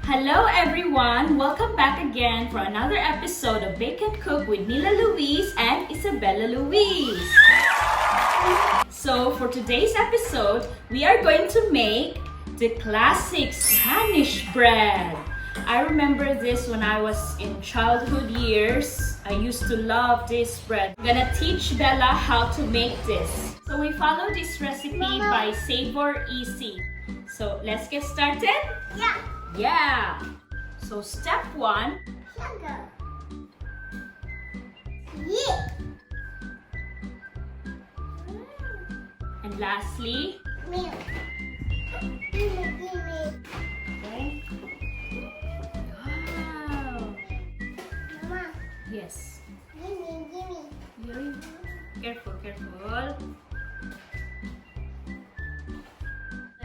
Hello everyone! Welcome back again for another episode of Bake and Cook with Nila Louise and Isabella Louise. So for today's episode, we are going to make the classic Spanish bread. I remember this when I was in childhood years. I used to love this bread. I'm gonna teach Bella how to make this. So we follow this recipe by Savor Easy. So let's get started? Yeah. So step 1. Sugar. Yeah. And lastly, Milk. okay. Wow. Mama, Yes. gimme. Very careful, careful.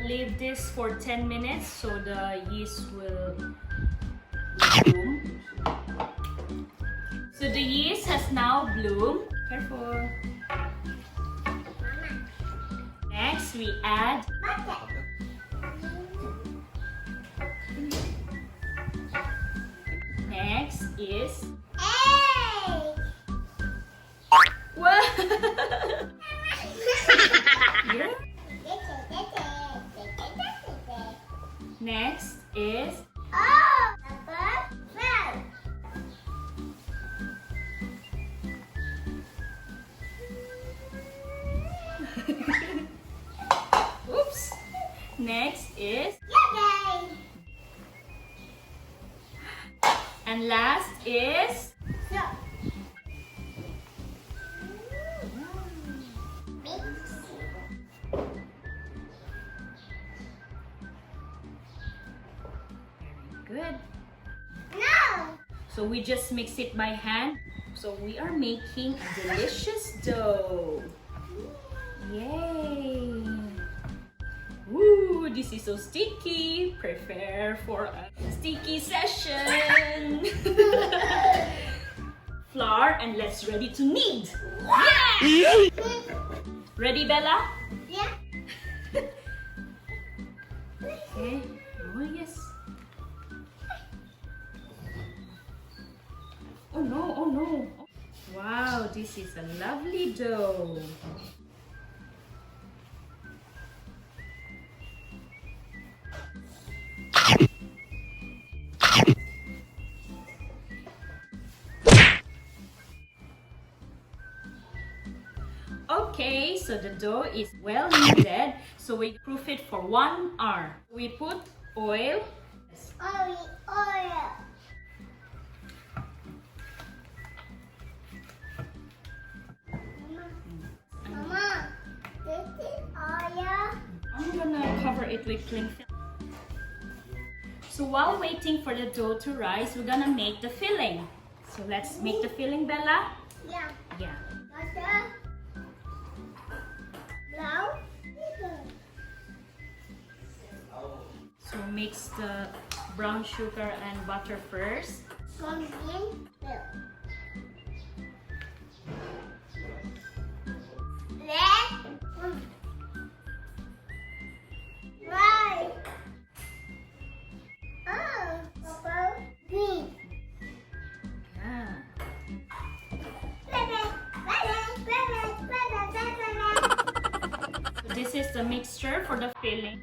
Leave this for 10 minutes so the yeast will bloom. So the yeast has now bloomed. Careful. Next, we add Butter. next is Egg. what? Yeah. Next is Oh, pepper, salt. oops. Next is Yummy. and last is So. Mix. very good. No. So we just mix it by hand. So we are making a delicious dough. Yay! Ooh, this is so sticky. Prepare for a sticky session. Flour and let's ready to knead. Yeah! Ready, Bella? Yeah. Okay. Oh yes. Oh no, oh no. Wow, this is a lovely dough. Okay, so the dough is well kneaded, so we proof it for 1 hour. We put oil. Oil. Mama, this is oil. I'm gonna cover it with cling film. So while waiting for the dough to rise, we're gonna make the filling. So let's make the filling, Bella. Yeah. Yeah. Butter. Now. So mix the brown sugar and butter first. Condensed milk. Right. Oh, purple, green. Yeah. So this is the mixture for the filling.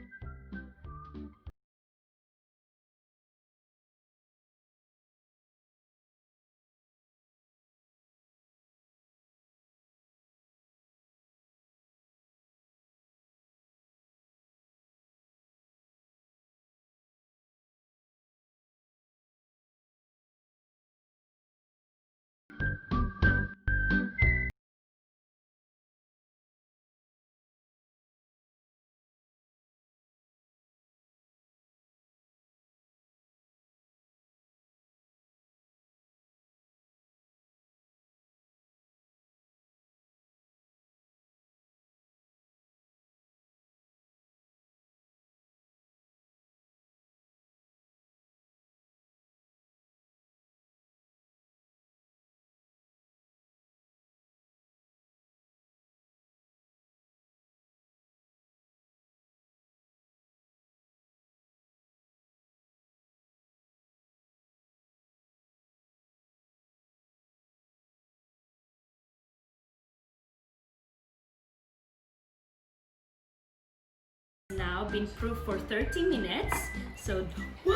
now been proof for 30 minutes. So, wow!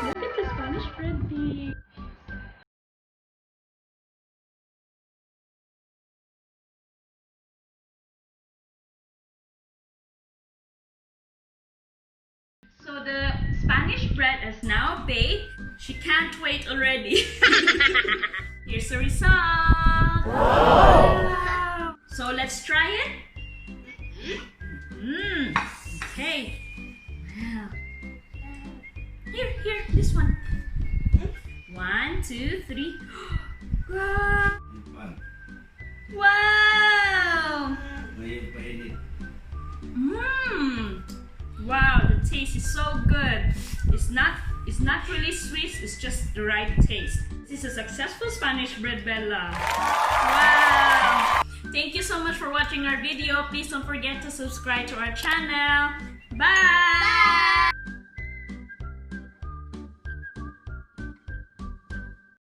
Look at the Spanish bread bee. So the Spanish bread is now baked. She can't wait already. Here's the result. Wow. So let's try it. Okay. Wow. Here, this one. 1, 2, 3. Wow. Wow. Wow, the taste is so good. It's not really sweet, it's just the right taste. This is a successful Spanish bread, Bella. Wow! Thank you so much for watching our video. Please don't forget to subscribe to our channel. Bye!